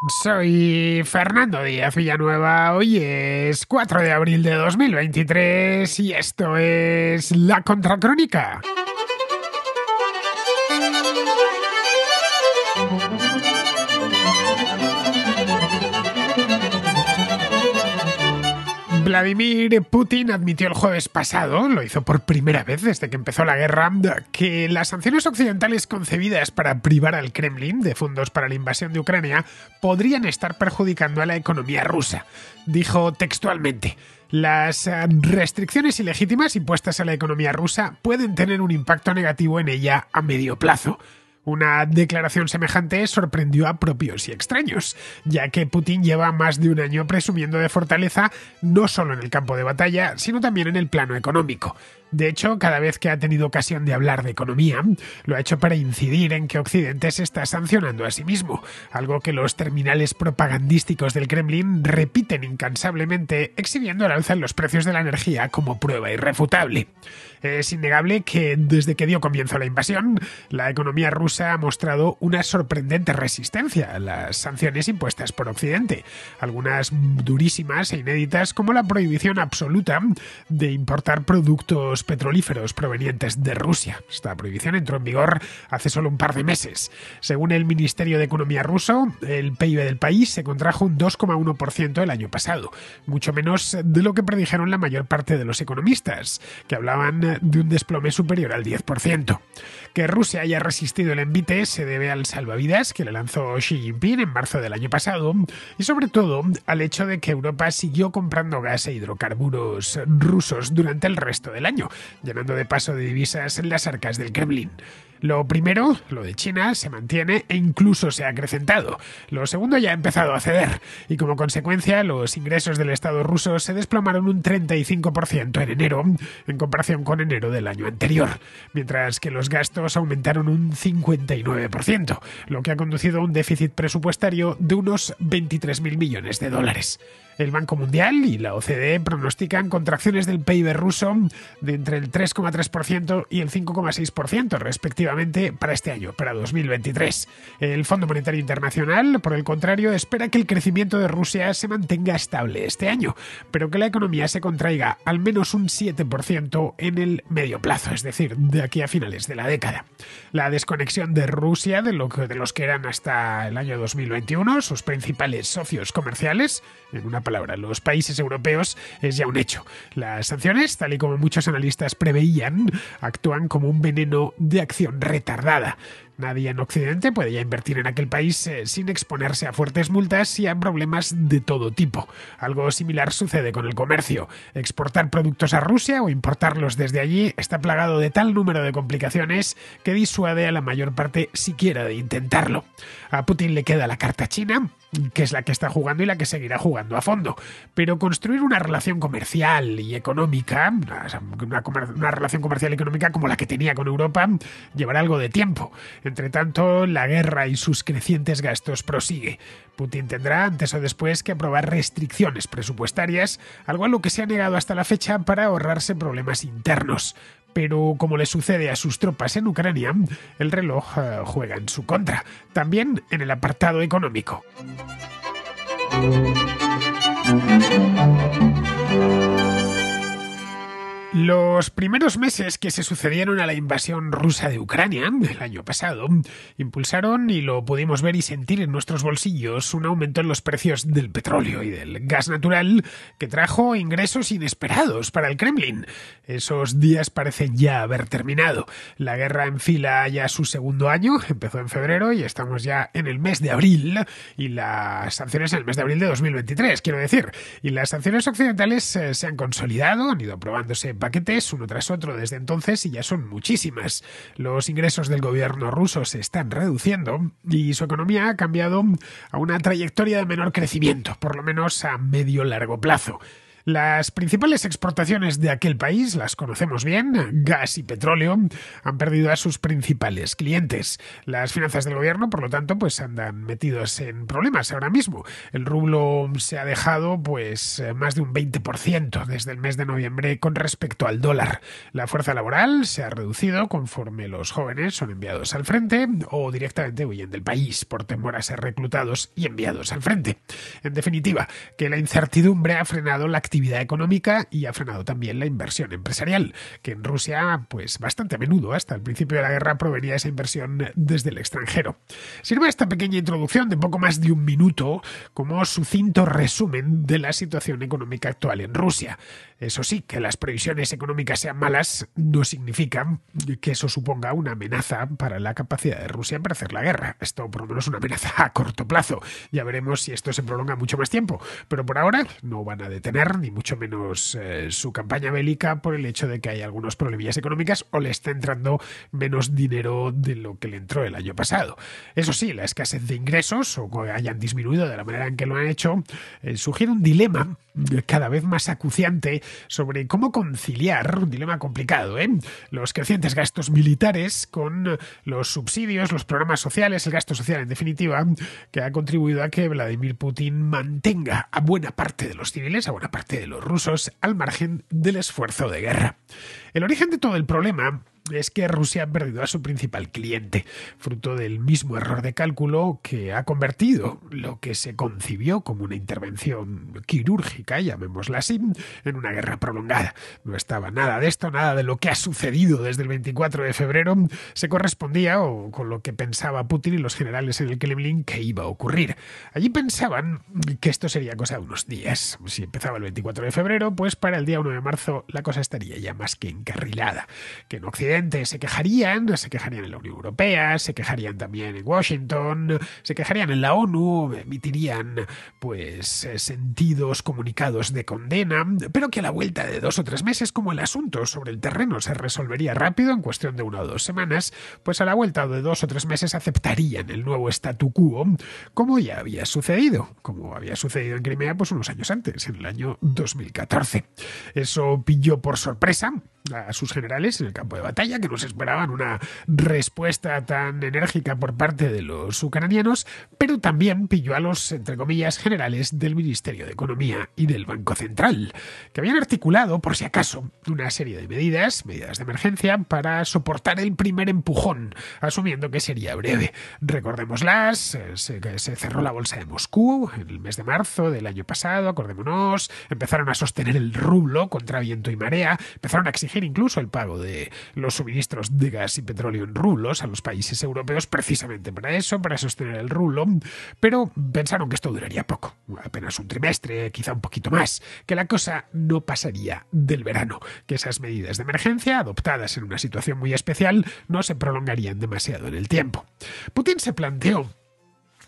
Soy Fernando Díaz Villanueva, hoy es 4 de abril de 2023 y esto es La Contracrónica. Vladimir Putin admitió el jueves pasado, lo hizo por primera vez desde que empezó la guerra, que las sanciones occidentales concebidas para privar al Kremlin de fondos para la invasión de Ucrania podrían estar perjudicando a la economía rusa. Dijo textualmente: las restricciones ilegítimas impuestas a la economía rusa pueden tener un impacto negativo en ella a medio plazo. Una declaración semejante sorprendió a propios y extraños, ya que Putin lleva más de un año presumiendo de fortaleza no solo en el campo de batalla, sino también en el plano económico. De hecho, cada vez que ha tenido ocasión de hablar de economía, lo ha hecho para incidir en que Occidente se está sancionando a sí mismo, algo que los terminales propagandísticos del Kremlin repiten incansablemente, exhibiendo el alza en los precios de la energía como prueba irrefutable. Es innegable que desde que dio comienzo la invasión, la economía rusa ha mostrado una sorprendente resistencia a las sanciones impuestas por Occidente, algunas durísimas e inéditas, como la prohibición absoluta de importar productos petrolíferos provenientes de Rusia. Esta prohibición entró en vigor hace solo un par de meses. Según el Ministerio de Economía ruso, el PIB del país se contrajo un 2,1% el año pasado, mucho menos de lo que predijeron la mayor parte de los economistas, que hablaban de un desplome superior al 10%. Que Rusia haya resistido el envite se debe al salvavidas que le lanzó Xi Jinping en marzo del año pasado y sobre todo al hecho de que Europa siguió comprando gas e hidrocarburos rusos durante el resto del año, llenando de paso de divisas en las arcas del Kremlin. Lo primero, lo de China, se mantiene e incluso se ha acrecentado. Lo segundo ya ha empezado a ceder y como consecuencia los ingresos del Estado ruso se desplomaron un 35% en enero en comparación con enero del año anterior, mientras que los gastos aumentaron un 59%, lo que ha conducido a un déficit presupuestario de unos 23.000 millones de dólares. El Banco Mundial y la OCDE pronostican contracciones del PIB ruso de entre el 3,3% y el 5,6% respectivamente para este año, para 2023. El Fondo Monetario Internacional, por el contrario, espera que el crecimiento de Rusia se mantenga estable este año, pero que la economía se contraiga al menos un 7% en el medio plazo, es decir, de aquí a finales de la década. La desconexión de Rusia de los que eran hasta el año 2021 sus principales socios comerciales, en una palabra, los países europeos, es ya un hecho. Las sanciones, tal y como muchos analistas preveían, actúan como un veneno de acción retardada. Nadie en Occidente puede ya invertir en aquel país sin exponerse a fuertes multas y a problemas de todo tipo. Algo similar sucede con el comercio. Exportar productos a Rusia o importarlos desde allí está plagado de tal número de complicaciones que disuade a la mayor parte siquiera de intentarlo. A Putin le queda la carta china, que es la que está jugando y la que seguirá jugando a fondo. Pero construir una relación comercial y económica, una relación comercial y económica como la que tenía con Europa, llevará algo de tiempo. Entre tanto, la guerra y sus crecientes gastos prosigue. Putin tendrá, antes o después, que aprobar restricciones presupuestarias, algo a lo que se ha negado hasta la fecha para ahorrarse problemas internos. Pero, como le sucede a sus tropas en Ucrania, el reloj juega en su contra, también en el apartado económico. Los primeros meses que se sucedieron a la invasión rusa de Ucrania, el año pasado, impulsaron, y lo pudimos ver y sentir en nuestros bolsillos, un aumento en los precios del petróleo y del gas natural que trajo ingresos inesperados para el Kremlin. Esos días parecen ya haber terminado. La guerra enfila ya su segundo año, empezó en febrero y estamos ya en el mes de abril, y las sanciones en el mes de abril de 2023, quiero decir. Y las sanciones occidentales se han consolidado, han ido aprobándose paquetes uno tras otro desde entonces y ya son muchísimas. Los ingresos del gobierno ruso se están reduciendo y su economía ha cambiado a una trayectoria de menor crecimiento, por lo menos a medio-largo plazo. Las principales exportaciones de aquel país, las conocemos bien, gas y petróleo, han perdido a sus principales clientes. Las finanzas del gobierno, por lo tanto, pues andan metidos en problemas ahora mismo. El rublo se ha dejado pues más de un 20% desde el mes de noviembre con respecto al dólar. La fuerza laboral se ha reducido conforme los jóvenes son enviados al frente o directamente huyen del país por temor a ser reclutados y enviados al frente. En definitiva, que la incertidumbre ha frenado la actividad económica y ha frenado también la inversión empresarial, que en Rusia, pues bastante a menudo, hasta el principio de la guerra, provenía esa inversión desde el extranjero. Sirve esta pequeña introducción de poco más de un minuto como sucinto resumen de la situación económica actual en Rusia. Eso sí, que las previsiones económicas sean malas no significa que eso suponga una amenaza para la capacidad de Rusia para hacer la guerra. Esto por lo menos una amenaza a corto plazo. Ya veremos si esto se prolonga mucho más tiempo. Pero por ahora no van a detener ni mucho menos su campaña bélica por el hecho de que hay algunos problemillas económicas o le está entrando menos dinero de lo que le entró el año pasado. Eso sí, la escasez de ingresos o que hayan disminuido de la manera en que lo han hecho sugiere un dilema cada vez más acuciante sobre cómo conciliar, un dilema complicado, los crecientes gastos militares con los subsidios, los programas sociales, el gasto social en definitiva, que ha contribuido a que Vladimir Putin mantenga a buena parte de los civiles, a buena parte de los rusos, al margen del esfuerzo de guerra. El origen de todo el problema es que Rusia ha perdido a su principal cliente, fruto del mismo error de cálculo que ha convertido lo que se concibió como una intervención quirúrgica, llamémosla así, en una guerra prolongada. No estaba nada de esto, nada de lo que ha sucedido desde el 24 de febrero se correspondía o con lo que pensaba Putin y los generales en el Kremlin que iba a ocurrir. Allí pensaban que esto sería cosa de unos días. Si empezaba el 24 de febrero, pues para el día 1 de marzo la cosa estaría ya más que encarrilada. Que en Occidente se quejarían en la Unión Europea, se quejarían también en Washington, se quejarían en la ONU, emitirían pues sentidos comunicados de condena, pero que a la vuelta de 2 o 3 meses, como el asunto sobre el terreno se resolvería rápido en cuestión de 1 o 2 semanas, pues a la vuelta de 2 o 3 meses aceptarían el nuevo statu quo, como ya había sucedido, en Crimea pues unos años antes, en el año 2014. Eso pilló por sorpresa a sus generales en el campo de batalla, que no se esperaban una respuesta tan enérgica por parte de los ucranianos, pero también pilló a los, entre comillas, generales del Ministerio de Economía y del Banco Central, que habían articulado, por si acaso, una serie de medidas de emergencia para soportar el primer empujón, asumiendo que sería breve. Recordémoslas, se cerró la bolsa de Moscú en el mes de marzo del año pasado, acordémonos, empezaron a sostener el rublo contra viento y marea, empezaron a exigir incluso el pago de los suministros de gas y petróleo en rublos a los países europeos precisamente para eso, para sostener el rublo, pero pensaron que esto duraría poco, apenas un trimestre, quizá un poquito más, que la cosa no pasaría del verano, que esas medidas de emergencia adoptadas en una situación muy especial no se prolongarían demasiado en el tiempo. Putin se planteó,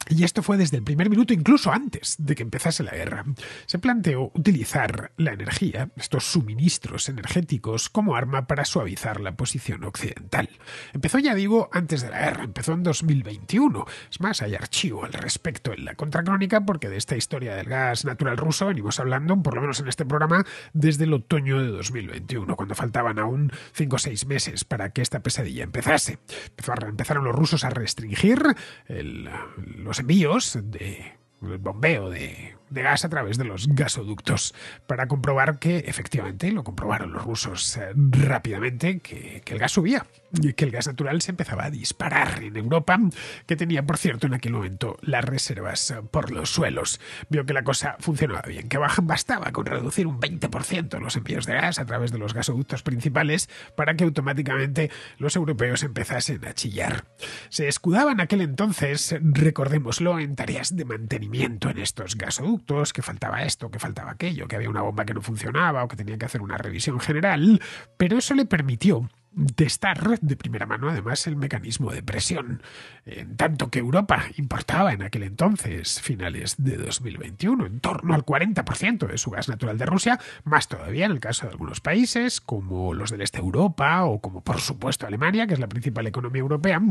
y esto fue desde el primer minuto, incluso antes de que empezase la guerra, se planteó utilizar la energía, estos suministros energéticos, como arma para suavizar la posición occidental. Empezó, ya digo, antes de la guerra, empezó en 2021. Es más, hay archivo al respecto en la contracrónica, porque de esta historia del gas natural ruso venimos hablando, por lo menos en este programa, desde el otoño de 2021, cuando faltaban aún 5 o 6 meses para que esta pesadilla empezase. Empezaron los rusos a restringir los envíos el bombeo de gas a través de los gasoductos para comprobar que, efectivamente, lo comprobaron los rusos rápidamente, que el gas subía y que el gas natural se empezaba a disparar en Europa, que tenía, por cierto, en aquel momento las reservas por los suelos. Vio que la cosa funcionaba bien, que bastaba con reducir un 20% los envíos de gas a través de los gasoductos principales para que automáticamente los europeos empezasen a chillar. Se escudaba en aquel entonces, recordémoslo, en tareas de mantenimiento en estos gasoductos, que faltaba esto, que faltaba aquello, que había una bomba que no funcionaba o que tenía que hacer una revisión general, pero eso le permitió testar de primera mano además el mecanismo de presión, en tanto que Europa importaba en aquel entonces, finales de 2021, en torno al 40% de su gas natural de Rusia, más todavía en el caso de algunos países como los del este de Europa o como por supuesto Alemania, que es la principal economía europea.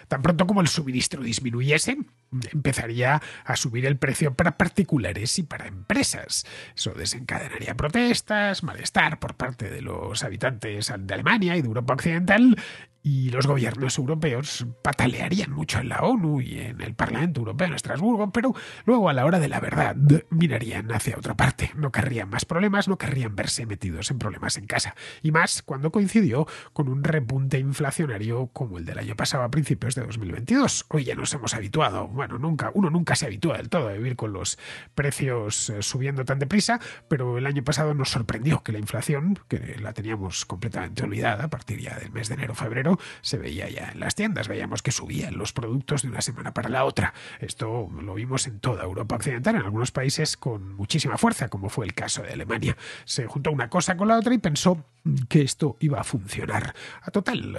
Tan pronto como el suministro disminuyese, empezaría a subir el precio para particulares y para empresas. Eso desencadenaría protestas, malestar por parte de los habitantes de Alemania y de Europa Occidental, y los gobiernos europeos patalearían mucho en la ONU y en el Parlamento Europeo en Estrasburgo, pero luego a la hora de la verdad mirarían hacia otra parte. No querrían más problemas, no querrían verse metidos en problemas en casa. Y más cuando coincidió con un repunte inflacionario como el del año pasado a principios de 2022. Hoy ya nos hemos habituado, bueno, uno nunca se habitúa del todo a vivir con los precios subiendo tan deprisa, pero el año pasado nos sorprendió que la inflación, que la teníamos completamente olvidada a partir ya del mes de enero-febrero, se veía ya en las tiendas, veíamos que subían los productos de una semana para la otra. Esto lo vimos en toda Europa Occidental, en algunos países con muchísima fuerza, como fue el caso de Alemania. Se juntó una cosa con la otra y pensó que esto iba a funcionar. A total,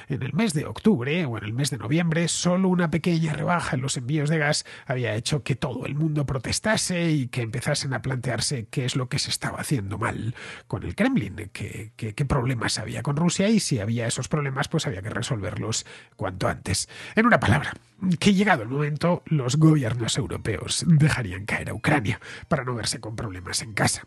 en el mes de octubre o en el mes de noviembre, solo una pequeña rebaja en los envíos de gas había hecho que todo el mundo protestase y que empezasen a plantearse qué es lo que se estaba haciendo mal con el Kremlin, qué problemas había con Rusia, y si había esos problemas, pues había que resolverlos cuanto antes. En una palabra, que llegado el momento, los gobiernos europeos dejarían caer a Ucrania para no verse con problemas en casa.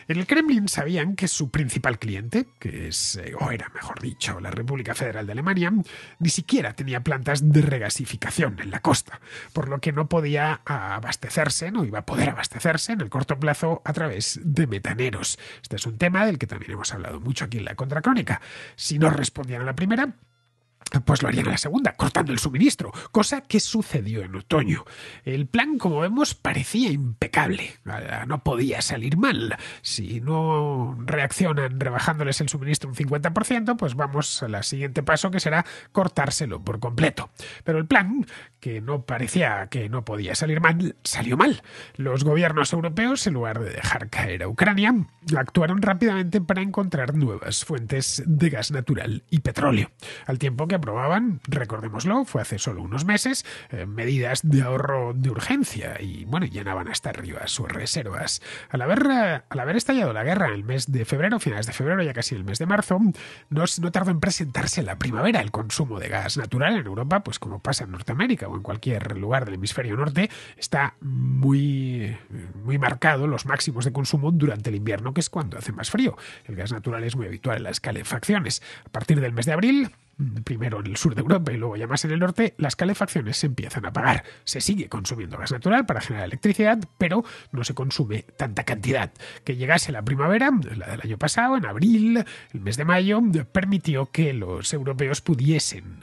En el Kremlin sabían que su principal cliente, que es, o era mejor dicho, la República Federal de Alemania, ni siquiera tenía plantas de regasificación en la costa, por lo que no podía abastecerse, no iba a poder abastecerse en el corto plazo a través de metaneros. Este es un tema del que también hemos hablado mucho aquí en la Contracrónica. Si no respondían a la primera, pues lo harían a la segunda, cortando el suministro, cosa que sucedió en otoño. El plan, como vemos, parecía impecable. No podía salir mal. Si no reaccionan rebajándoles el suministro un 50%, pues vamos al siguiente paso, que será cortárselo por completo. Pero el plan, que no parecía que no podía salir mal, salió mal. Los gobiernos europeos, en lugar de dejar caer a Ucrania, actuaron rápidamente para encontrar nuevas fuentes de gas natural y petróleo, al tiempo que aprobaban, recordémoslo, fue hace solo unos meses, medidas de ahorro de urgencia y, bueno, llenaban hasta arriba sus reservas. Al haber estallado la guerra en el mes de febrero, finales de febrero, ya casi el mes de marzo, no tardó en presentarse la primavera. El consumo de gas natural en Europa, pues como pasa en Norteamérica o en cualquier lugar del hemisferio norte, está muy marcado los máximos de consumo durante el invierno, que es cuando hace más frío. El gas natural es muy habitual en las calefacciones. A partir del mes de abril, primero en el sur de Europa y luego ya más en el norte, las calefacciones se empiezan a apagar. Se sigue consumiendo gas natural para generar electricidad, pero no se consume tanta cantidad. Que llegase la primavera, la del año pasado, en abril, el mes de mayo, permitió que los europeos pudiesen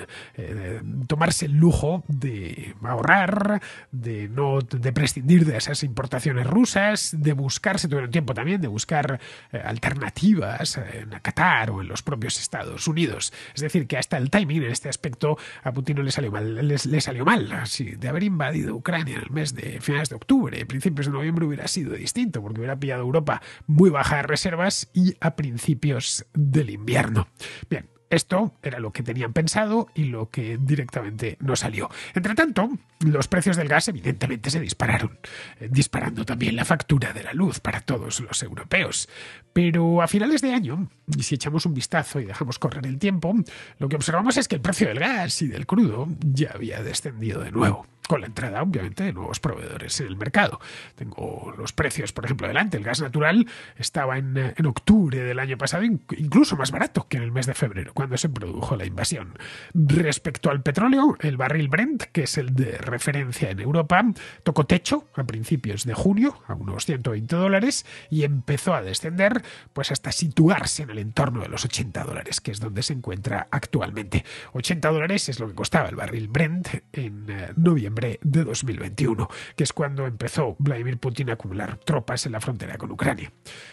tomarse el lujo de ahorrar, de prescindir de esas importaciones rusas, de buscar, si tuvieron tiempo también, de buscar alternativas en Qatar o en los propios Estados Unidos. Es decir, que hasta el timing en este aspecto a Putin no le salió mal. Le salió mal. Así, de haber invadido Ucrania en el mes de finales de octubre, principios de noviembre, hubiera sido distinto, porque hubiera pillado Europa muy baja de reservas y a principios del invierno. Bien. Esto era lo que tenían pensado y lo que directamente no salió. Entre tanto, los precios del gas evidentemente se dispararon, disparando también la factura de la luz para todos los europeos. Pero a finales de año, y si echamos un vistazo y dejamos correr el tiempo, lo que observamos es que el precio del gas y del crudo ya había descendido de nuevo, con la entrada, obviamente, de nuevos proveedores en el mercado. Tengo los precios, por ejemplo, delante. El gas natural estaba en octubre del año pasado incluso más barato que en el mes de febrero, cuando se produjo la invasión. Respecto al petróleo, el barril Brent, que es el de referencia en Europa, tocó techo a principios de junio, a unos $120, y empezó a descender pues hasta situarse en el entorno de los $80, que es donde se encuentra actualmente. $80 es lo que costaba el barril Brent en noviembre de 2021, que es cuando empezó Vladimir Putin a acumular tropas en la frontera con Ucrania.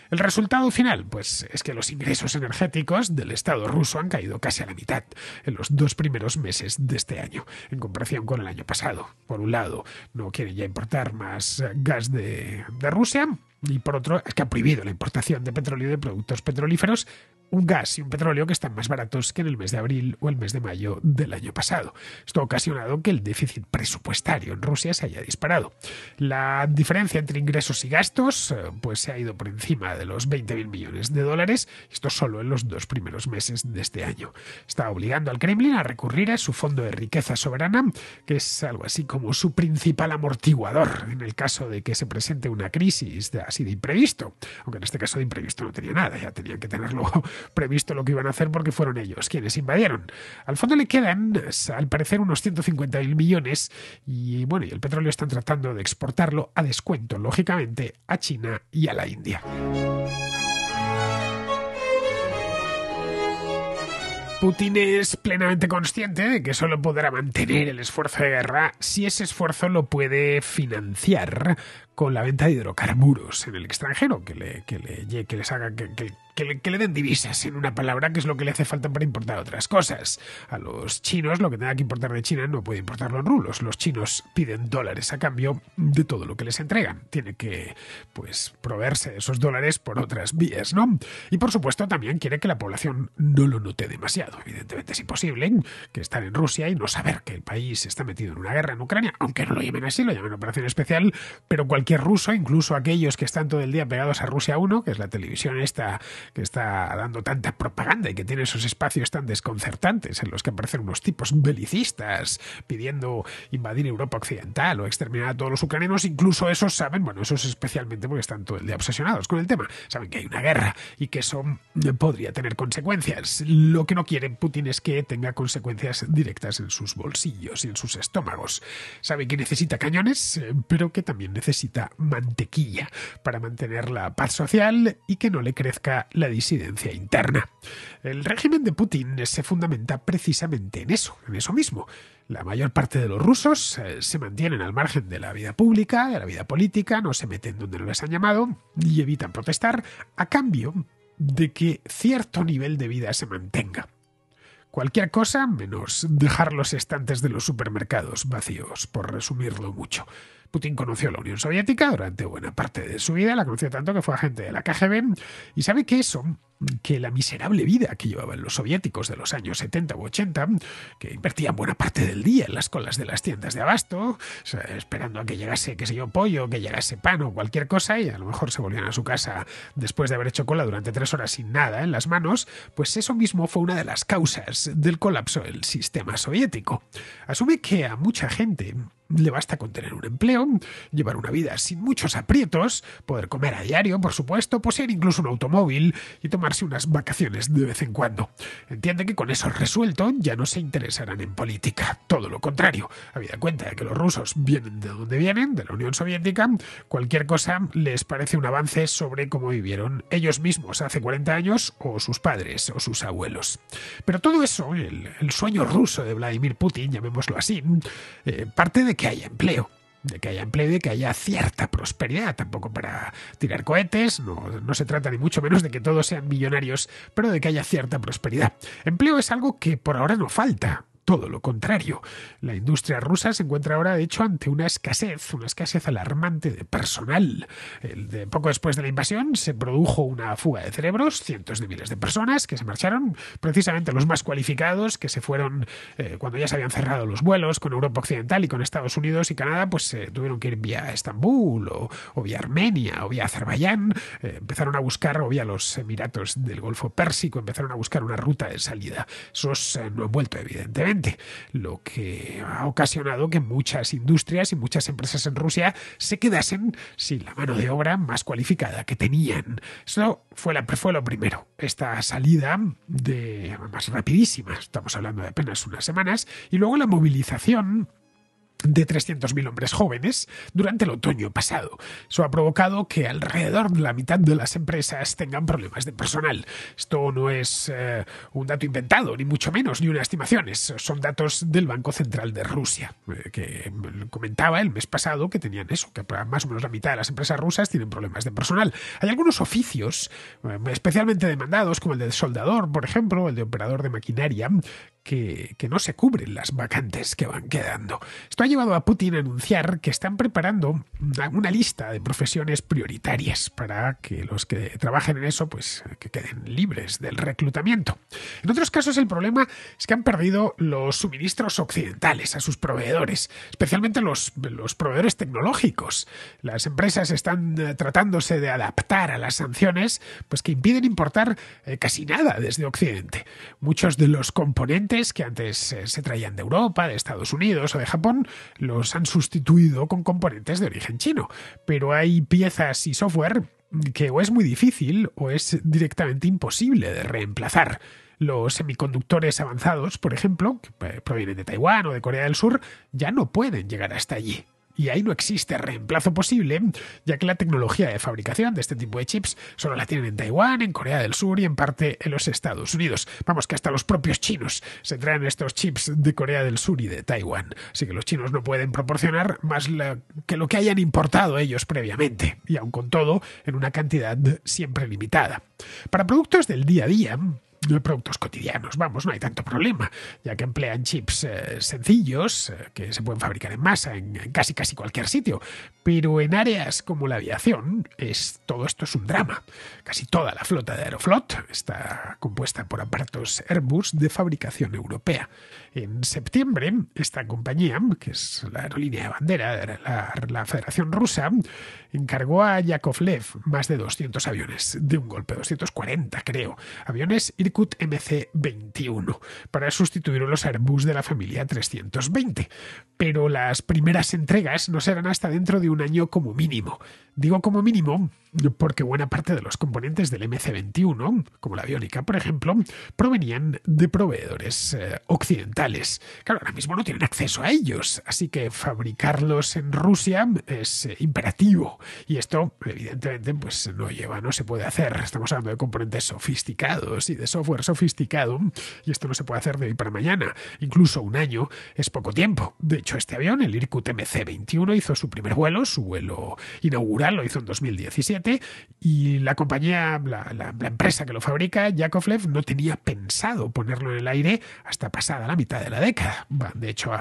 El resultado final, pues, es que los ingresos energéticos del Estado ruso han caído casi a la mitad en los 2 primeros meses de este año, en comparación con el año pasado. Por un lado, no quieren ya importar más gas de Rusia, y por otro, es que ha prohibido la importación de petróleo y de productos petrolíferos un gas y un petróleo que están más baratos que en el mes de abril o el mes de mayo del año pasado. Esto ha ocasionado que el déficit presupuestario en Rusia se haya disparado. La diferencia entre ingresos y gastos pues se ha ido por encima de los 20.000 millones de dólares, esto solo en los 2 primeros meses de este año. Está obligando al Kremlin a recurrir a su fondo de riqueza soberana, que es algo así como su principal amortiguador en el caso de que se presente una crisis así de imprevisto, aunque en este caso de imprevisto no tenía nada, ya tenían que tenerlo previsto lo que iban a hacer porque fueron ellos quienes invadieron. Al fondo le quedan, al parecer, unos 150.000 millones y bueno, y el petróleo están tratando de exportarlo a descuento, lógicamente, a China y a la India. Putin es plenamente consciente de que solo podrá mantener el esfuerzo de guerra si ese esfuerzo lo puede financiar con la venta de hidrocarburos en el extranjero, que le den divisas, en una palabra, que es lo que le hace falta para importar otras cosas. A los chinos lo que tenga que importar de China no puede importarlo en rublos. Los chinos piden dólares a cambio de todo lo que les entregan. Tiene que, pues, proveerse de esos dólares por otras vías, ¿no? Y por supuesto también quiere que la población no lo note demasiado. Evidentemente es imposible que estar en Rusia y no saber que el país está metido en una guerra en Ucrania, aunque no lo llamen así, lo llaman operación especial, pero cualquier ruso, incluso aquellos que están todo el día pegados a Rusia 1, que es la televisión esta que está dando tanta propaganda y que tiene esos espacios tan desconcertantes en los que aparecen unos tipos belicistas pidiendo invadir Europa Occidental o exterminar a todos los ucranianos, incluso esos saben, bueno, esos especialmente porque están todo el día obsesionados con el tema, saben que hay una guerra y que eso podría tener consecuencias. Lo que no quiere Putin es que tenga consecuencias directas en sus bolsillos y en sus estómagos. Sabe que necesita cañones, pero que también necesita mantequilla para mantener la paz social y que no le crezca la disidencia interna. El régimen de Putin se fundamenta precisamente en eso mismo. La mayor parte de los rusos se mantienen al margen de la vida pública, de la vida política, no se meten donde no les han llamado y evitan protestar a cambio de que cierto nivel de vida se mantenga. Cualquier cosa menos dejar los estantes de los supermercados vacíos, por resumirlo mucho. Putin conoció la Unión Soviética durante buena parte de su vida, la conoció tanto que fue agente de la KGB y sabe que la miserable vida que llevaban los soviéticos de los años 70 u 80, que invertían buena parte del día en las colas de las tiendas de abasto, o sea, esperando a que llegase, qué sé yo, pollo, que llegase pan o cualquier cosa, y a lo mejor se volvían a su casa después de haber hecho cola durante 3 horas sin nada en las manos, pues eso mismo fue una de las causas del colapso del sistema soviético. Asume que a mucha gente le basta con tener un empleo, llevar una vida sin muchos aprietos, poder comer a diario, por supuesto, poseer incluso un automóvil y tomarse unas vacaciones de vez en cuando. Entiende que con eso resuelto ya no se interesarán en política. Todo lo contrario. Habida cuenta de que los rusos vienen de donde vienen, de la Unión Soviética, cualquier cosa les parece un avance sobre cómo vivieron ellos mismos hace 40 años o sus padres o sus abuelos. Pero todo eso, el sueño ruso de Vladimir Putin, llamémoslo así, parte de que haya empleo. De que haya empleo y de que haya cierta prosperidad, tampoco para tirar cohetes, no se trata ni mucho menos de que todos sean millonarios, pero de que haya cierta prosperidad. Empleo es algo que por ahora no falta. Todo lo contrario. La industria rusa se encuentra ahora, de hecho, ante una escasez alarmante de personal. Poco después de la invasión se produjo una fuga de cerebros, cientos de miles de personas que se marcharon, precisamente los más cualificados, que se fueron cuando ya se habían cerrado los vuelos con Europa Occidental y con Estados Unidos y Canadá, pues tuvieron que ir vía Estambul o vía Armenia o vía Azerbaiyán, empezaron a buscar, o vía los Emiratos del Golfo Pérsico, empezaron a buscar una ruta de salida. Esos no han vuelto, evidentemente. Lo que ha ocasionado que muchas industrias y muchas empresas en Rusia se quedasen sin la mano de obra más cualificada que tenían. Eso fue lo primero. Esta salida más rapidísima, estamos hablando de apenas unas semanas, y luego la movilización de 300.000 hombres jóvenes durante el otoño pasado. Eso ha provocado que alrededor de la mitad de las empresas tengan problemas de personal. Esto no es un dato inventado, ni mucho menos, ni una estimación. Son datos del Banco Central de Rusia, que comentaba el mes pasado que tenían eso, que más o menos la mitad de las empresas rusas tienen problemas de personal. Hay algunos oficios especialmente demandados, como el de soldador, por ejemplo, o el de operador de maquinaria, que no se cubren las vacantes que van quedando. Esto ha llevado a Putin a anunciar que están preparando una lista de profesiones prioritarias para que los que trabajen en eso pues que queden libres del reclutamiento. En otros casos el problema es que han perdido los suministros occidentales a sus proveedores, especialmente los proveedores tecnológicos. Las empresas están tratándose de adaptar a las sanciones pues que impiden importar casi nada desde Occidente. Muchos de los componentes que antes se traían de Europa, de Estados Unidos o de Japón los han sustituido con componentes de origen chino, pero hay piezas y software que o es muy difícil o es directamente imposible de reemplazar. Los semiconductores avanzados, por ejemplo, que provienen de Taiwán o de Corea del Sur, ya no pueden llegar hasta allí. Y ahí no existe reemplazo posible, ya que la tecnología de fabricación de este tipo de chips solo la tienen en Taiwán, en Corea del Sur y en parte en los Estados Unidos. Vamos, que hasta los propios chinos se traen estos chips de Corea del Sur y de Taiwán. Así que los chinos no pueden proporcionar más que lo que hayan importado ellos previamente, y aun con todo, en una cantidad siempre limitada. Para productos del día a día, productos cotidianos, vamos, no hay tanto problema, ya que emplean chips sencillos que se pueden fabricar en masa en casi cualquier sitio, pero en áreas como la aviación todo esto es un drama. Casi toda la flota de Aeroflot está compuesta por aparatos Airbus de fabricación europea. En septiembre, esta compañía, que es la aerolínea de bandera de la Federación Rusa, encargó a Yakovlev más de 200 aviones, de un golpe, 240 creo, aviones Irkut MC-21, para sustituir a los Airbus de la familia 320. Pero las primeras entregas no serán hasta dentro de un año como mínimo. Digo como mínimo porque buena parte de los componentes del MC-21, como la aviónica, por ejemplo, provenían de proveedores occidentales. Claro, ahora mismo no tienen acceso a ellos, así que fabricarlos en Rusia es imperativo. Y esto, evidentemente, pues no se puede hacer. Estamos hablando de componentes sofisticados y de software sofisticado, y esto no se puede hacer de hoy para mañana. Incluso un año es poco tiempo. De hecho, este avión, el Irkut MC-21, hizo su primer vuelo, su vuelo inaugural, lo hizo en 2017, y la compañía, la empresa que lo fabrica, Yakovlev, no tenía pensado ponerlo en el aire hasta pasada la mitad de la década. De hecho,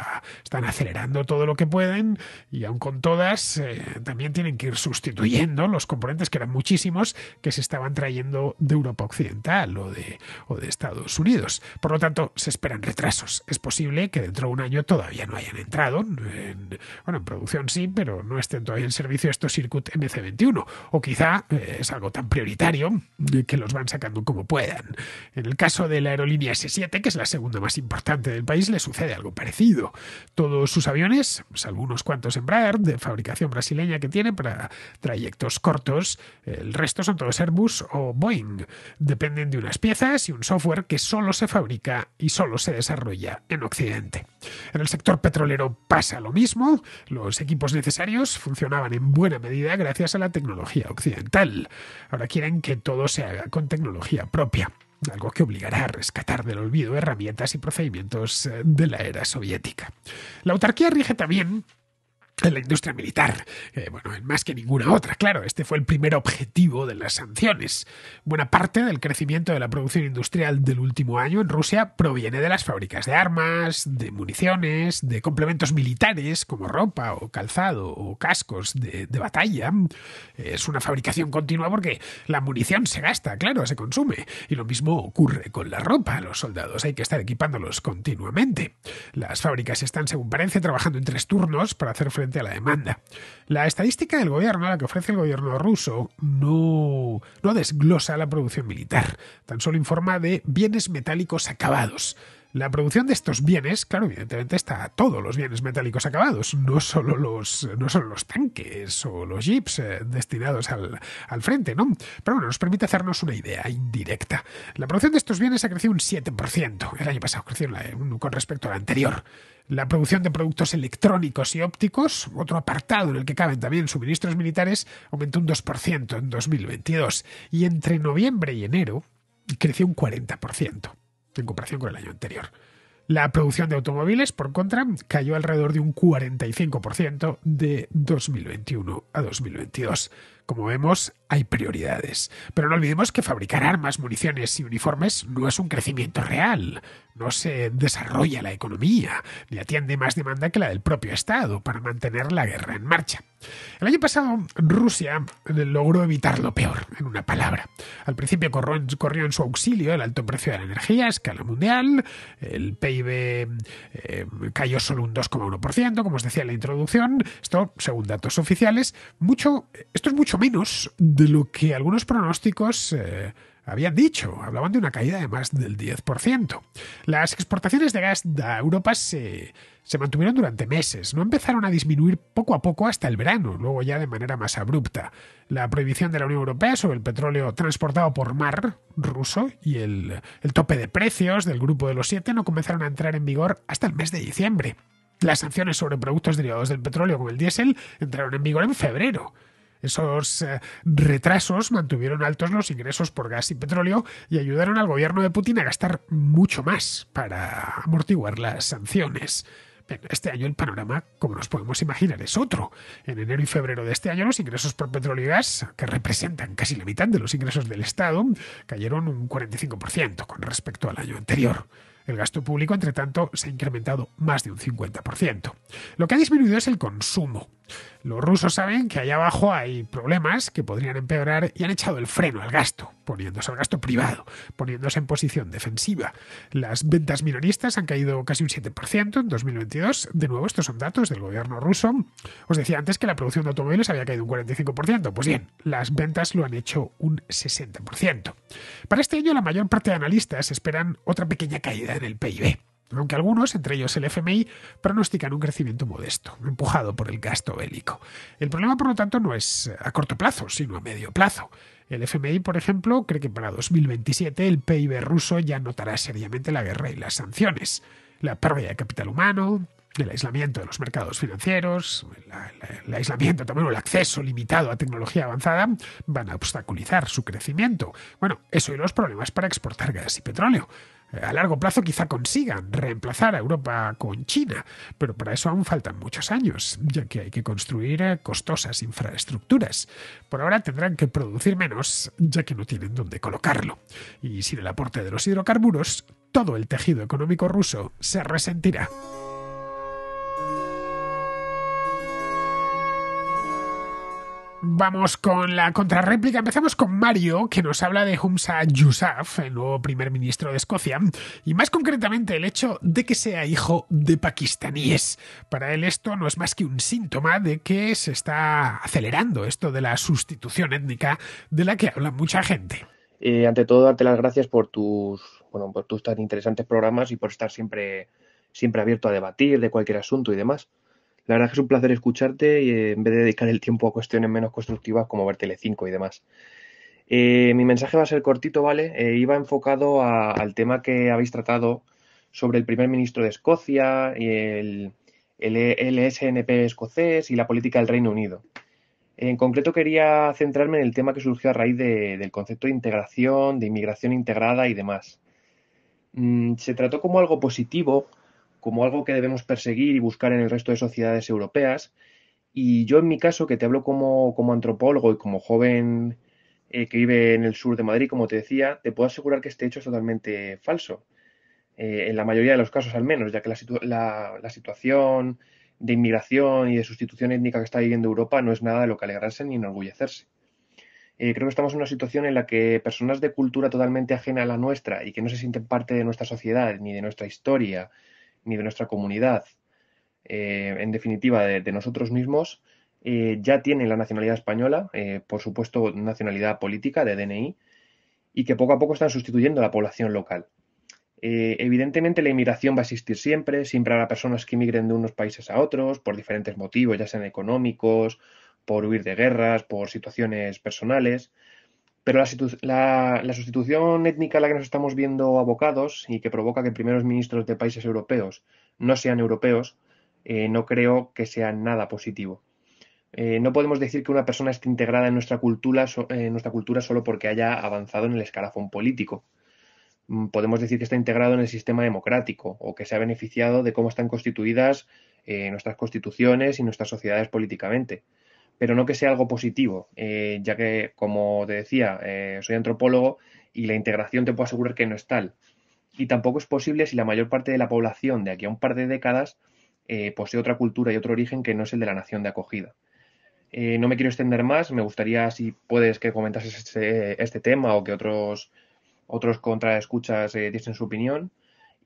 están acelerando todo lo que pueden, y aun con todas, también tienen que ir sustituyendo los componentes, que eran muchísimos, que se estaban trayendo de Europa Occidental o de Estados Unidos. Por lo tanto, se esperan retrasos. Es posible que dentro de un año todavía no hayan entrado en producción sí, pero no estén todavía en servicio estos Irkut MC-21, o quizá es algo tan prioritario que los van sacando como puedan. En el caso de la aerolínea S7, que es la segunda más importante del país, le sucede algo parecido. Todos sus aviones, salvo unos cuantos Embraer de fabricación brasileña que tiene para trayectos cortos, el resto son todos Airbus o Boeing. Dependen de unas piezas y un software que solo se fabrica y solo se desarrolla en Occidente. En el sector petrolero pasa lo mismo. Los equipos necesarios funcionaban en buena medida gracias a la tecnología occidental. Ahora quieren que todo se haga con tecnología propia, algo que obligará a rescatar del olvido herramientas y procedimientos de la era soviética. La autarquía rige también en la industria militar, más que ninguna otra. Claro, este fue el primer objetivo de las sanciones. Buena parte del crecimiento de la producción industrial del último año en Rusia proviene de las fábricas de armas, de municiones, de complementos militares como ropa o calzado o cascos de batalla. Es una fabricación continua porque la munición se gasta, claro, se consume. Y lo mismo ocurre con la ropa. Los soldados hay que estar equipándolos continuamente. Las fábricas están, según parece, trabajando en 3 turnos para hacer frente a la demanda. La estadística del gobierno, la que ofrece el gobierno ruso, no desglosa la producción militar, tan solo informa de bienes metálicos acabados. La producción de estos bienes, claro, evidentemente está todos los bienes metálicos acabados, no solo los tanques o los jeeps destinados al frente, ¿no? Pero bueno, nos permite hacernos una idea indirecta. La producción de estos bienes ha crecido un 7%. El año pasado creció con respecto al anterior. La producción de productos electrónicos y ópticos, otro apartado en el que caben también suministros militares, aumentó un 2% en 2022. Y entre noviembre y enero creció un 40%. En comparación con el año anterior. La producción de automóviles, por contra, cayó alrededor de un 45% de 2021 a 2022. Como vemos, hay prioridades. Pero no olvidemos que fabricar armas, municiones y uniformes no es un crecimiento real. No se desarrolla la economía, ni atiende más demanda que la del propio Estado para mantener la guerra en marcha. El año pasado, Rusia logró evitar lo peor, en una palabra. Al principio corrió en su auxilio el alto precio de la energía a escala mundial, el PIB cayó solo un 2,1%, como os decía en la introducción. Esto, según datos oficiales, esto es mucho menos de lo que algunos pronósticos habían dicho. Hablaban de una caída de más del 10%. Las exportaciones de gas a Europa se mantuvieron durante meses. No empezaron a disminuir poco a poco hasta el verano, luego ya de manera más abrupta. La prohibición de la Unión Europea sobre el petróleo transportado por mar ruso y el tope de precios del Grupo de los Siete no comenzaron a entrar en vigor hasta el mes de diciembre. Las sanciones sobre productos derivados del petróleo como el diésel entraron en vigor en febrero. Esos retrasos mantuvieron altos los ingresos por gas y petróleo y ayudaron al gobierno de Putin a gastar mucho más para amortiguar las sanciones. Este año el panorama, como nos podemos imaginar, es otro. En enero y febrero de este año los ingresos por petróleo y gas, que representan casi la mitad de los ingresos del Estado, cayeron un 45% con respecto al año anterior. El gasto público, entre tanto, se ha incrementado más de un 50%. Lo que ha disminuido es el consumo. Los rusos saben que allá abajo hay problemas que podrían empeorar y han echado el freno al gasto, poniéndose al gasto privado, poniéndose en posición defensiva. Las ventas minoristas han caído casi un 7% en 2022. De nuevo, estos son datos del gobierno ruso. Os decía antes que la producción de automóviles había caído un 45%. Pues bien, las ventas lo han hecho un 60%. Para este año, la mayor parte de analistas esperan otra pequeña caída en el PIB. Aunque algunos, entre ellos el FMI, pronostican un crecimiento modesto, empujado por el gasto bélico. El problema, por lo tanto, no es a corto plazo, sino a medio plazo. El FMI, por ejemplo, cree que para 2027 el PIB ruso ya notará seriamente la guerra y las sanciones. La pérdida de capital humano, el aislamiento de los mercados financieros, el aislamiento también o el acceso limitado a tecnología avanzada van a obstaculizar su crecimiento. Bueno, eso y los problemas para exportar gas y petróleo. A largo plazo quizá consigan reemplazar a Europa con China, pero para eso aún faltan muchos años, ya que hay que construir costosas infraestructuras. Por ahora tendrán que producir menos, ya que no tienen dónde colocarlo. Y sin el aporte de los hidrocarburos, todo el tejido económico ruso se resentirá. Vamos con la contrarréplica. Empezamos con Mario, que nos habla de Humza Yousaf, el nuevo primer ministro de Escocia, y más concretamente el hecho de que sea hijo de pakistaníes. Para él esto no es más que un síntoma de que se está acelerando esto de la sustitución étnica de la que habla mucha gente. Ante todo, darte las gracias por tus tan interesantes programas y por estar siempre abierto a debatir de cualquier asunto y demás. La verdad es que es un placer escucharte y en vez de dedicar el tiempo a cuestiones menos constructivas como ver Telecinco y demás. Mi mensaje va a ser cortito, ¿vale? Iba enfocado al tema que habéis tratado sobre el primer ministro de Escocia, y el SNP escocés y la política del Reino Unido. En concreto quería centrarme en el tema que surgió a raíz del concepto de integración, de inmigración integrada y demás. Se trató como algo positivo, como algo que debemos perseguir y buscar en el resto de sociedades europeas. Y yo en mi caso, que te hablo como antropólogo y como joven que vive en el sur de Madrid, como te decía, te puedo asegurar que este hecho es totalmente falso. En la mayoría de los casos al menos, ya que la situación de inmigración y de sustitución étnica que está viviendo Europa no es nada de lo que alegrarse ni enorgullecerse. Creo que estamos en una situación en la que personas de cultura totalmente ajena a la nuestra y que no se sienten parte de nuestra sociedad, ni de nuestra historia, ni de nuestra comunidad, en definitiva de nosotros mismos, ya tienen la nacionalidad española, por supuesto nacionalidad política de DNI, y que poco a poco están sustituyendo a la población local. Evidentemente la inmigración va a existir siempre habrá personas que emigren de unos países a otros por diferentes motivos, ya sean económicos, por huir de guerras, por situaciones personales, pero la sustitución étnica a la que nos estamos viendo abocados y que provoca que primeros ministros de países europeos no sean europeos, no creo que sea nada positivo. No podemos decir que una persona esté integrada en nuestra cultura solo porque haya avanzado en el escalafón político. Podemos decir que está integrado en el sistema democrático o que se ha beneficiado de cómo están constituidas nuestras constituciones y nuestras sociedades políticamente. pero no que sea algo positivo, ya que, como te decía, soy antropólogo y la integración te puedo asegurar que no es tal. Y tampoco es posible si la mayor parte de la población de aquí a un par de décadas posee otra cultura y otro origen que no es el de la nación de acogida. No me quiero extender más, me gustaría, si puedes, que comentases este tema o que otros contraescuchas diesen su opinión.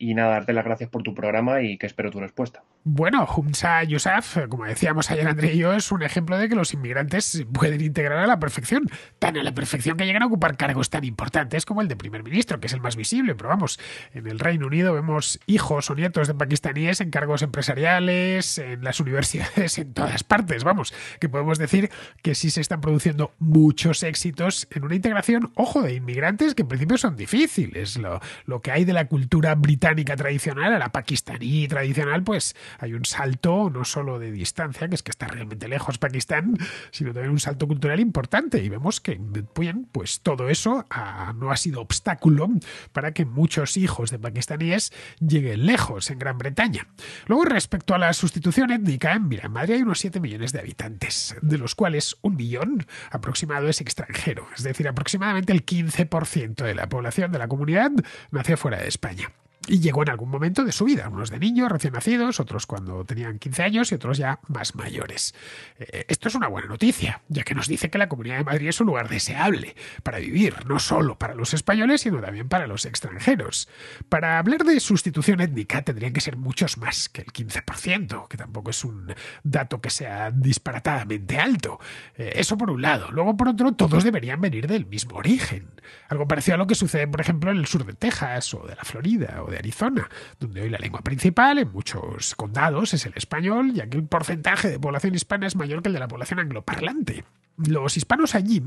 Y nada, darte las gracias por tu programa y que espero tu respuesta. Bueno, Humza Yousaf, como decíamos ayer André y yo, es un ejemplo de que los inmigrantes se pueden integrar a la perfección, tan a la perfección que llegan a ocupar cargos tan importantes como el de primer ministro, que es el más visible, pero vamos, en el Reino Unido vemos hijos o nietos de pakistaníes en cargos empresariales, en las universidades, en todas partes, vamos, que podemos decir que sí se están produciendo muchos éxitos en una integración, ojo, de inmigrantes que en principio son difíciles. Lo que hay de la cultura británica tradicional a la pakistaní tradicional, pues hay un salto no solo de distancia, que es que está realmente lejos Pakistán, sino también un salto cultural importante. Y vemos que, bien, pues todo eso no ha sido obstáculo para que muchos hijos de pakistaníes lleguen lejos en Gran Bretaña. Luego, respecto a la sustitución étnica, mira, en Madrid hay unos 7 millones de habitantes, de los cuales 1 millón aproximado es extranjero. Es decir, aproximadamente el 15% de la población de la comunidad nació fuera de España. Y llegó en algún momento de su vida, unos de niños recién nacidos, otros cuando tenían 15 años y otros ya más mayores. Esto es una buena noticia, ya que nos dice que la Comunidad de Madrid es un lugar deseable para vivir, no solo para los españoles, sino también para los extranjeros. Para hablar de sustitución étnica tendrían que ser muchos más que el 15%, que tampoco es un dato que sea disparatadamente alto. Eso por un lado. Luego, por otro, todos deberían venir del mismo origen. Algo parecido a lo que sucede, por ejemplo, en el sur de Texas o de la Florida o de Arizona, donde hoy la lengua principal en muchos condados es el español, ya que el porcentaje de población hispana es mayor que el de la población angloparlante. Los hispanos allí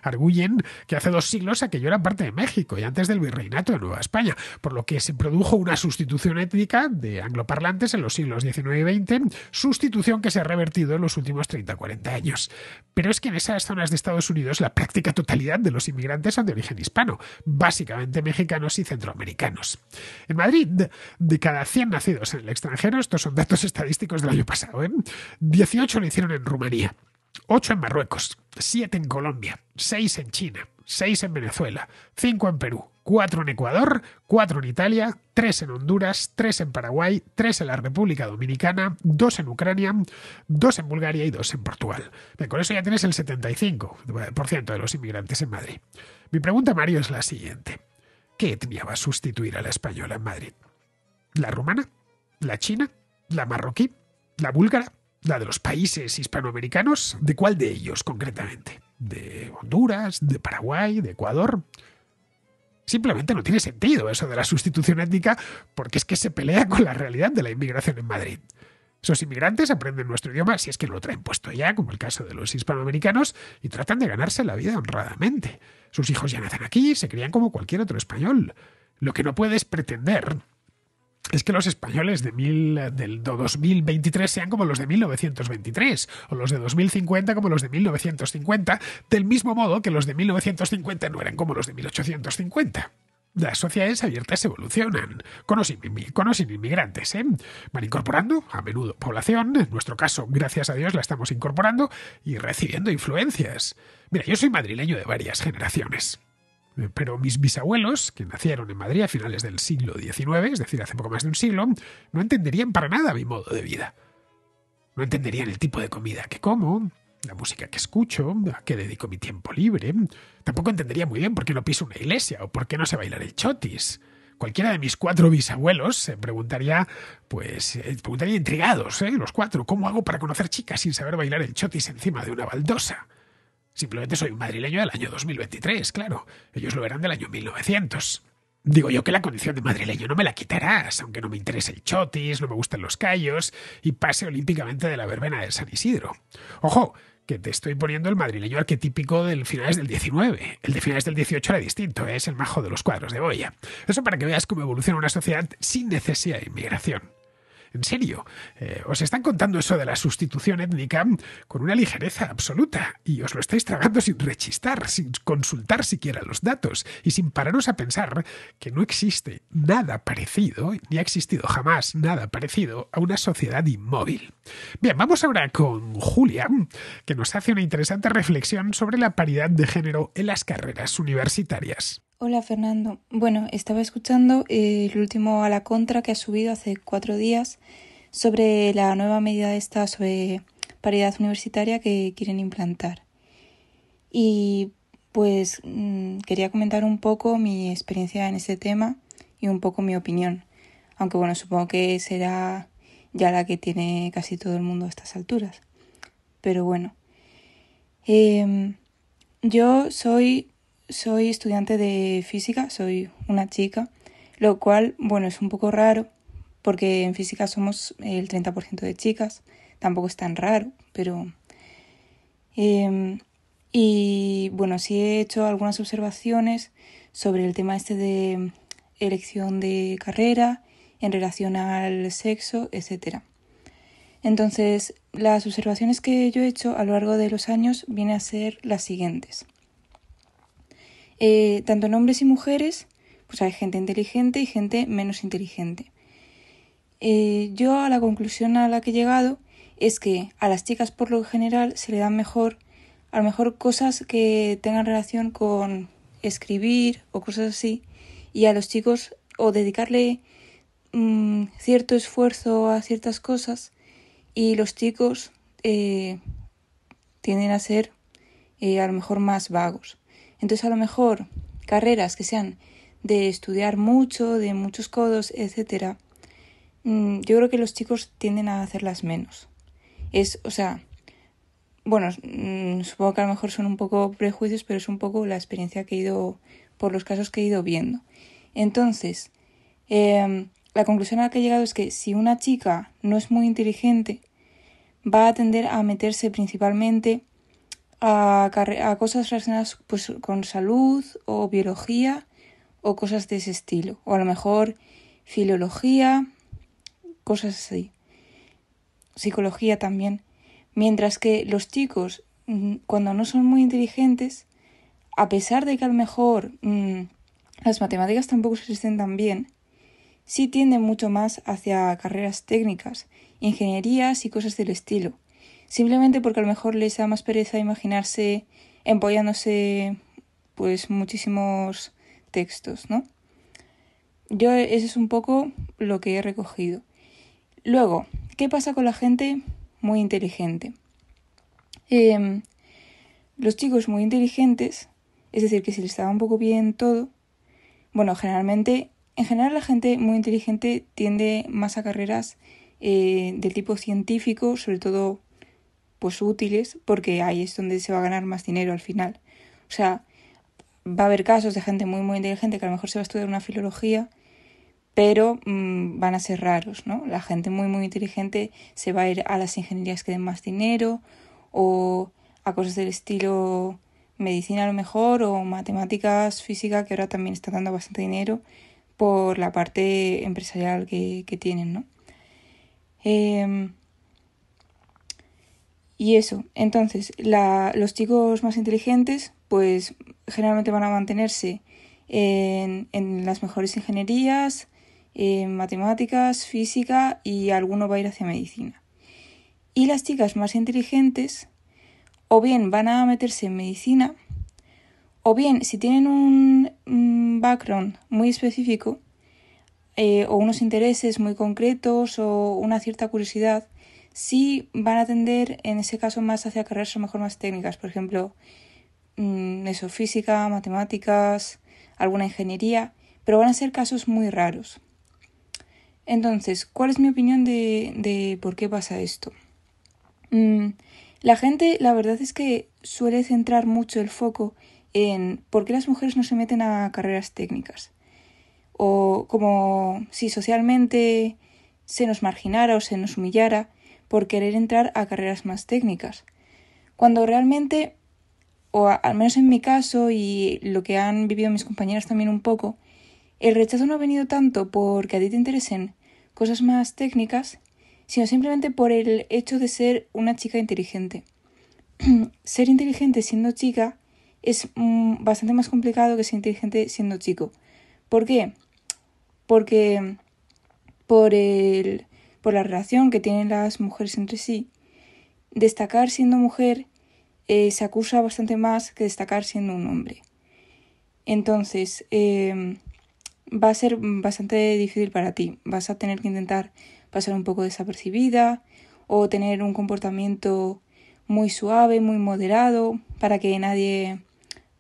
arguyen que hace 2 siglos aquello era parte de México y antes del virreinato de Nueva España, por lo que se produjo una sustitución étnica de angloparlantes en los siglos XIX y XX, sustitución que se ha revertido en los últimos 30-40 años. Pero es que en esas zonas de Estados Unidos la práctica totalidad de los inmigrantes son de origen hispano, básicamente mexicanos y centroamericanos. En Madrid, de cada 100 nacidos en el extranjero, estos son datos estadísticos del año pasado, 18 lo hicieron en Rumanía, 8 en Marruecos, 7 en Colombia, 6 en China, 6 en Venezuela, 5 en Perú, 4 en Ecuador, 4 en Italia, 3 en Honduras, 3 en Paraguay, 3 en la República Dominicana, 2 en Ucrania, 2 en Bulgaria y 2 en Portugal. Bien, con eso ya tienes el 75% de los inmigrantes en Madrid. Mi pregunta, Mario, es la siguiente. ¿Qué etnia va a sustituir a la española en Madrid? ¿La rumana? ¿La china? ¿La marroquí? ¿La búlgara? ¿La de los países hispanoamericanos? ¿De cuál de ellos concretamente? ¿De Honduras? ¿De Paraguay? ¿De Ecuador? Simplemente no tiene sentido eso de la sustitución étnica porque es que se pelea con la realidad de la inmigración en Madrid. Esos inmigrantes aprenden nuestro idioma si es que lo traen puesto ya, como el caso de los hispanoamericanos, y tratan de ganarse la vida honradamente. Sus hijos ya nacen aquí y se crían como cualquier otro español. Lo que no puedes pretender es que los españoles del 2023 sean como los de 1923, o los de 2050 como los de 1950, del mismo modo que los de 1950 no eran como los de 1850. Las sociedades abiertas evolucionan, con o sin inmigrantes, Van incorporando, a menudo, población. En nuestro caso, gracias a Dios, la estamos incorporando y recibiendo influencias. Mira, yo soy madrileño de varias generaciones. Pero mis bisabuelos, que nacieron en Madrid a finales del siglo XIX, es decir, hace poco más de un siglo, no entenderían para nada mi modo de vida. No entenderían el tipo de comida que como, la música que escucho, a qué dedico mi tiempo libre. Tampoco entendería muy bien por qué no piso una iglesia o por qué no sé bailar el chotis. Cualquiera de mis 4 bisabuelos se preguntaría intrigados, los 4, ¿cómo hago para conocer chicas sin saber bailar el chotis encima de una baldosa? Simplemente soy un madrileño del año 2023, claro. Ellos lo eran del año 1900. Digo yo que la condición de madrileño no me la quitarás, aunque no me interese el chotis, no me gustan los callos y pase olímpicamente de la verbena de San Isidro. Ojo, que te estoy poniendo el madrileño arquetípico del finales del 19. El de finales del 18 era distinto, es el majo de los cuadros de Goya. Eso para que veas cómo evoluciona una sociedad sin necesidad de inmigración. En serio, os están contando eso de la sustitución étnica con una ligereza absoluta y os lo estáis tragando sin rechistar, sin consultar siquiera los datos y sin pararos a pensar que no existe nada parecido, ni ha existido jamás nada parecido a una sociedad inmóvil. Bien, vamos ahora con Julia, que nos hace una interesante reflexión sobre la paridad de género en las carreras universitarias. Hola Fernando. Bueno, estaba escuchando el último A la Contra que ha subido hace 4 días sobre la nueva medida esta sobre paridad universitaria que quieren implantar. Y pues quería comentar un poco mi experiencia en este tema y un poco mi opinión. Aunque bueno, supongo que será ya la que tiene casi todo el mundo a estas alturas. Pero bueno, yo soy estudiante de física, soy una chica, lo cual, bueno, es un poco raro porque en física somos el 30% de chicas, tampoco es tan raro, pero... y bueno, sí he hecho algunas observaciones sobre el tema este de elección de carrera en relación al sexo, etcétera. Entonces, las observaciones que yo he hecho a lo largo de los años vienen a ser las siguientes. Tanto en hombres y mujeres, pues hay gente inteligente y gente menos inteligente. Yo a la conclusión a la que he llegado es que a las chicas por lo general se le dan a lo mejor cosas que tengan relación con escribir o cosas así, y a los chicos o dedicarle cierto esfuerzo a ciertas cosas, y los chicos tienden a ser a lo mejor más vagos. Entonces, a lo mejor, carreras que sean de estudiar mucho, de muchos codos, etcétera, yo creo que los chicos tienden a hacerlas menos. Bueno, supongo que a lo mejor son un poco prejuicios, pero es un poco la experiencia que he ido, por los casos que he ido viendo. Entonces, la conclusión a la que he llegado es que si una chica no es muy inteligente, va a tender a meterse principalmente a cosas relacionadas pues con salud o biología o cosas de ese estilo, o a lo mejor filología, cosas así, psicología también, mientras que los chicos cuando no son muy inteligentes, a pesar de que a lo mejor las matemáticas tampoco se les den tan bien, sí tienden mucho más hacia carreras técnicas, ingenierías y cosas del estilo. Simplemente porque a lo mejor les da más pereza imaginarse empollándose pues muchísimos textos, ¿no? Yo eso es un poco lo que he recogido. Luego, ¿qué pasa con la gente muy inteligente? Los chicos muy inteligentes, es decir, que se les da un poco bien todo, bueno, en general la gente muy inteligente tiende más a carreras del tipo científico, sobre todo pues útiles, porque ahí es donde se va a ganar más dinero al final. O sea, va a haber casos de gente muy muy inteligente que a lo mejor se va a estudiar una filología, pero van a ser raros, ¿no? La gente muy muy inteligente se va a ir a las ingenierías que den más dinero, o a cosas del estilo medicina a lo mejor, o matemáticas, física, que ahora también está dando bastante dinero por la parte empresarial que tienen, ¿no? Y eso, entonces, los chicos más inteligentes, pues generalmente van a mantenerse en las mejores ingenierías, en matemáticas, física, y alguno va a ir hacia medicina. Y las chicas más inteligentes, o bien van a meterse en medicina, o bien si tienen un background muy específico, o unos intereses muy concretos, o una cierta curiosidad, sí van a tender en ese caso más hacia carreras a lo mejor más técnicas, por ejemplo, física, matemáticas, alguna ingeniería, pero van a ser casos muy raros. Entonces, ¿cuál es mi opinión de por qué pasa esto? La gente, la verdad es que suele centrar mucho el foco en por qué las mujeres no se meten a carreras técnicas, o como si socialmente se nos marginara o se nos humillara por querer entrar a carreras más técnicas, cuando realmente, o al menos en mi caso y lo que han vivido mis compañeras también un poco, el rechazo no ha venido tanto porque a ti te interesen cosas más técnicas, sino simplemente por el hecho de ser una chica inteligente. Ser inteligente siendo chica es bastante más complicado que ser inteligente siendo chico. ¿Por qué? Porque por la relación que tienen las mujeres entre sí, destacar siendo mujer se acusa bastante más que destacar siendo un hombre. Entonces, va a ser bastante difícil para ti. Vas a tener que intentar pasar un poco desapercibida o tener un comportamiento muy suave, muy moderado, para que nadie,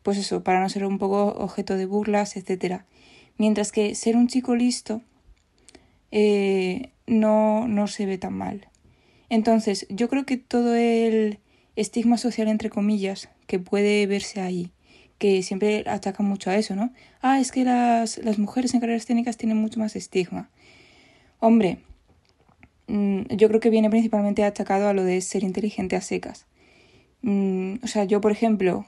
pues eso, para no ser un poco objeto de burlas, etc. Mientras que ser un chico listo no se ve tan mal. Entonces, yo creo que todo el estigma social, entre comillas, que puede verse ahí, que siempre achacan mucho a eso, ¿no? Es que las mujeres en carreras técnicas tienen mucho más estigma. Hombre, yo creo que viene principalmente achacado a lo de ser inteligente a secas. O sea, yo, por ejemplo,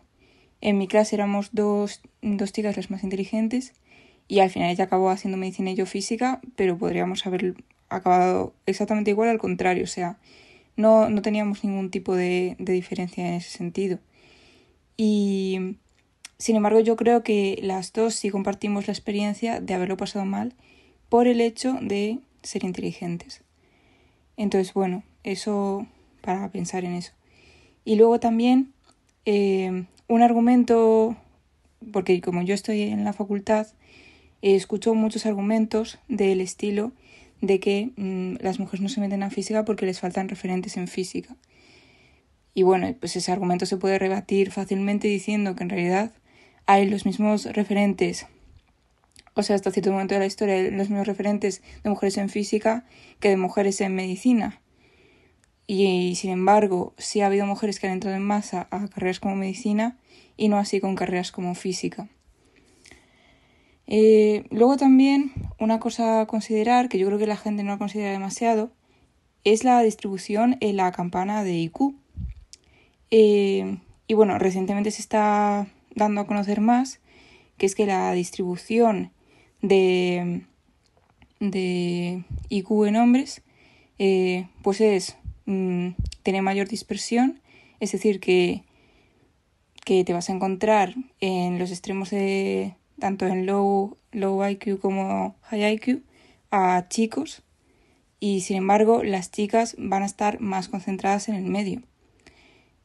en mi clase éramos dos chicas las más inteligentes y al final ella acabó haciendo medicina y yo física, pero podríamos haber acabado exactamente igual, al contrario. O sea, no teníamos ningún tipo de diferencia en ese sentido. Y sin embargo, yo creo que las dos sí compartimos la experiencia de haberlo pasado mal por el hecho de ser inteligentes. Entonces, bueno, eso para pensar en eso. Y luego también un argumento, porque como yo estoy en la facultad, escucho muchos argumentos del estilo de que las mujeres no se meten a física porque les faltan referentes en física. Y bueno, pues ese argumento se puede rebatir fácilmente diciendo que en realidad hay los mismos referentes, o sea, hasta cierto momento de la historia, hay los mismos referentes de mujeres en física que de mujeres en medicina. Y sin embargo, sí ha habido mujeres que han entrado en masa a carreras como medicina y no así con carreras como física. Luego también una cosa a considerar, que yo creo que la gente no la considera demasiado, es la distribución en la campana de IQ. Y bueno, recientemente se está dando a conocer más, que es que la distribución de IQ en hombres pues es tener mayor dispersión, es decir, que te vas a encontrar en los extremos de tanto en low IQ como high IQ a chicos, y sin embargo las chicas van a estar más concentradas en el medio.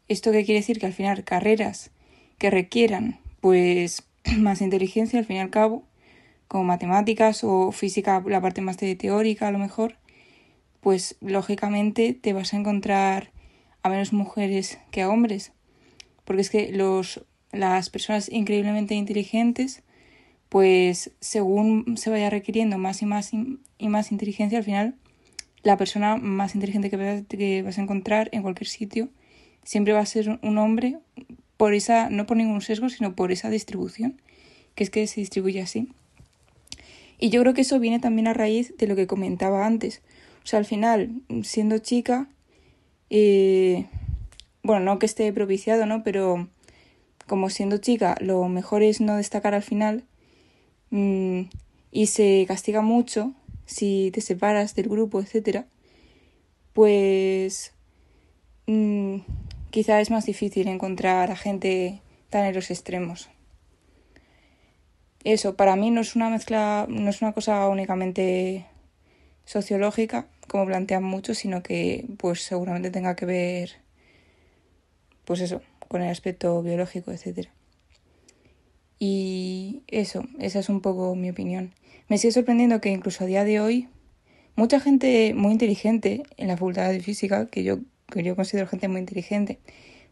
¿Esto qué quiere decir? Que al final carreras que requieran pues más inteligencia, al fin y al cabo, como matemáticas o física, la parte más teórica a lo mejor, pues lógicamente te vas a encontrar a menos mujeres que a hombres. Porque es que las personas increíblemente inteligentes, pues según se vaya requiriendo más y más inteligencia, al final la persona más inteligente que vas a encontrar en cualquier sitio siempre va a ser un hombre, no por ningún sesgo, sino por esa distribución, que es que se distribuye así. Y yo creo que eso viene también a raíz de lo que comentaba antes. O sea, al final, siendo chica, bueno, no que esté propiciado, ¿no? Pero como siendo chica, lo mejor es no destacar al final, y se castiga mucho si te separas del grupo, etcétera, pues quizá es más difícil encontrar a gente tan en los extremos. Eso, para mí no es una mezcla, no es una cosa únicamente sociológica, como plantean muchos, sino que pues seguramente tenga que ver, pues eso, con el aspecto biológico, etcétera. Y eso, esa es un poco mi opinión. Me sigue sorprendiendo que incluso a día de hoy mucha gente muy inteligente en la facultad de física, que yo considero gente muy inteligente,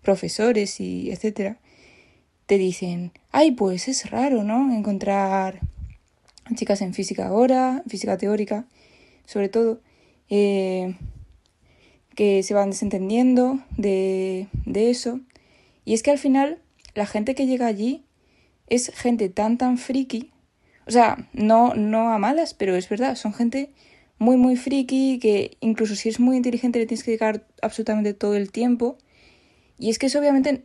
profesores y etcétera, te dicen, pues es raro, ¿no?, encontrar chicas en física ahora, física teórica, sobre todo, que se van desentendiendo de eso. Y es que al final la gente que llega allí es gente tan friki, o sea, no a malas, pero es verdad, son gente muy, muy friki, que incluso si es muy inteligente le tienes que dedicar absolutamente todo el tiempo. Y es que eso obviamente,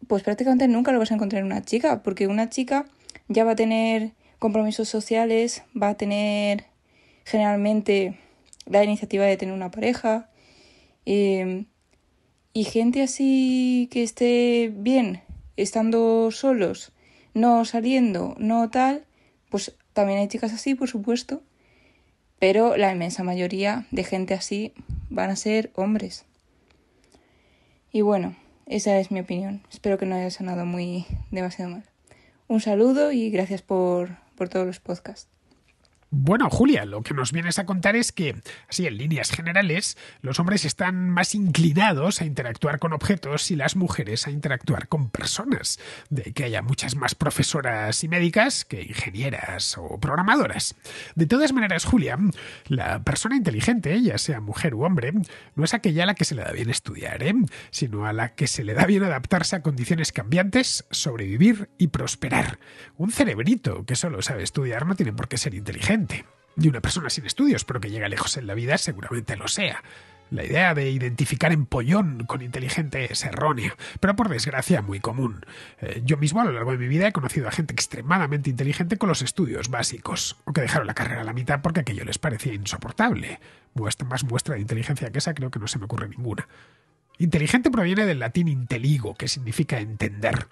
pues prácticamente nunca lo vas a encontrar en una chica, porque una chica ya va a tener compromisos sociales, va a tener generalmente la iniciativa de tener una pareja. Y gente así que esté bien, estando solos, no saliendo, no tal, pues también hay chicas así, por supuesto, pero la inmensa mayoría de gente así van a ser hombres. Y bueno, esa es mi opinión. Espero que no haya sonado demasiado mal. Un saludo y gracias por todos los podcasts. Bueno, Julia, lo que nos vienes a contar es que, así en líneas generales, los hombres están más inclinados a interactuar con objetos y las mujeres a interactuar con personas. De que haya muchas más profesoras y médicas que ingenieras o programadoras. De todas maneras, Julia, la persona inteligente, ya sea mujer u hombre, no es aquella a la que se le da bien estudiar, sino a la que se le da bien adaptarse a condiciones cambiantes, sobrevivir y prosperar. Un cerebrito que solo sabe estudiar no tiene por qué ser inteligente. Y una persona sin estudios, pero que llega lejos en la vida, seguramente lo sea. La idea de identificar empollón con inteligente es errónea, pero por desgracia muy común. Yo mismo a lo largo de mi vida he conocido a gente extremadamente inteligente con los estudios básicos, o que dejaron la carrera a la mitad porque aquello les parecía insoportable. Más muestra de inteligencia que esa creo que no se me ocurre ninguna. Inteligente proviene del latín inteligo, que significa entender.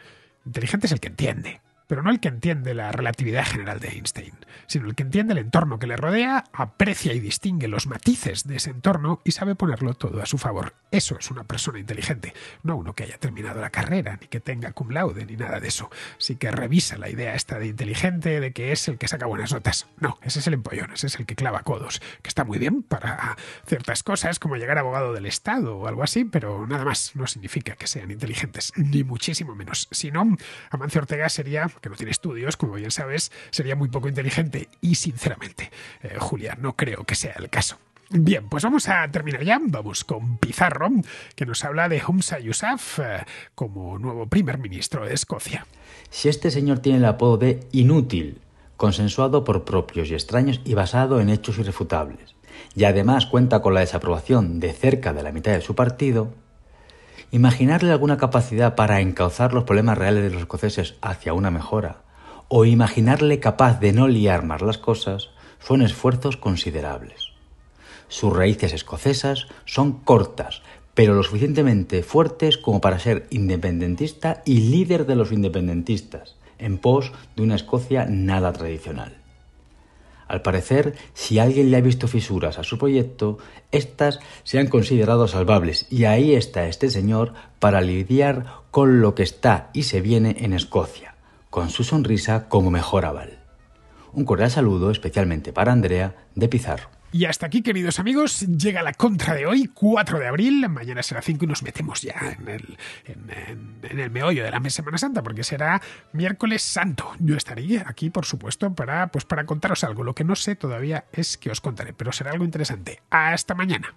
Inteligente es el que entiende. Pero no el que entiende la relatividad general de Einstein, sino el que entiende el entorno que le rodea, aprecia y distingue los matices de ese entorno y sabe ponerlo todo a su favor. Eso es una persona inteligente, no uno que haya terminado la carrera, ni que tenga cum laude, ni nada de eso. Sí que revisa la idea esta de inteligente, de que es el que saca buenas notas. No, ese es el empollón, ese es el que clava codos, que está muy bien para ciertas cosas, como llegar a abogado del Estado o algo así, pero nada más, no significa que sean inteligentes, ni muchísimo menos. Si no, Amancio Ortega sería, que no tiene estudios, como bien sabes, sería muy poco inteligente y, sinceramente, Julia, no creo que sea el caso. Bien, pues vamos a terminar ya. Vamos con Pizarro, que nos habla de Humza Yousaf como nuevo primer ministro de Escocia. Si este señor tiene el apodo de inútil, consensuado por propios y extraños y basado en hechos irrefutables, y además cuenta con la desaprobación de cerca de la mitad de su partido, imaginarle alguna capacidad para encauzar los problemas reales de los escoceses hacia una mejora, o imaginarle capaz de no liar más las cosas, son esfuerzos considerables. Sus raíces escocesas son cortas, pero lo suficientemente fuertes como para ser independentista y líder de los independentistas, en pos de una Escocia nada tradicional. Al parecer, si alguien le ha visto fisuras a su proyecto, éstas se han considerado salvables, y ahí está este señor para lidiar con lo que está y se viene en Escocia, con su sonrisa como mejor aval. Un cordial saludo especialmente para Andrea de Pizarro. Y hasta aquí, queridos amigos, llega la contra de hoy, 4 de abril, mañana será 5 y nos metemos ya en el meollo de la Semana Santa, porque será miércoles santo. Yo estaré aquí, por supuesto, para contaros algo. Lo que no sé todavía es que os contaré, pero será algo interesante. Hasta mañana.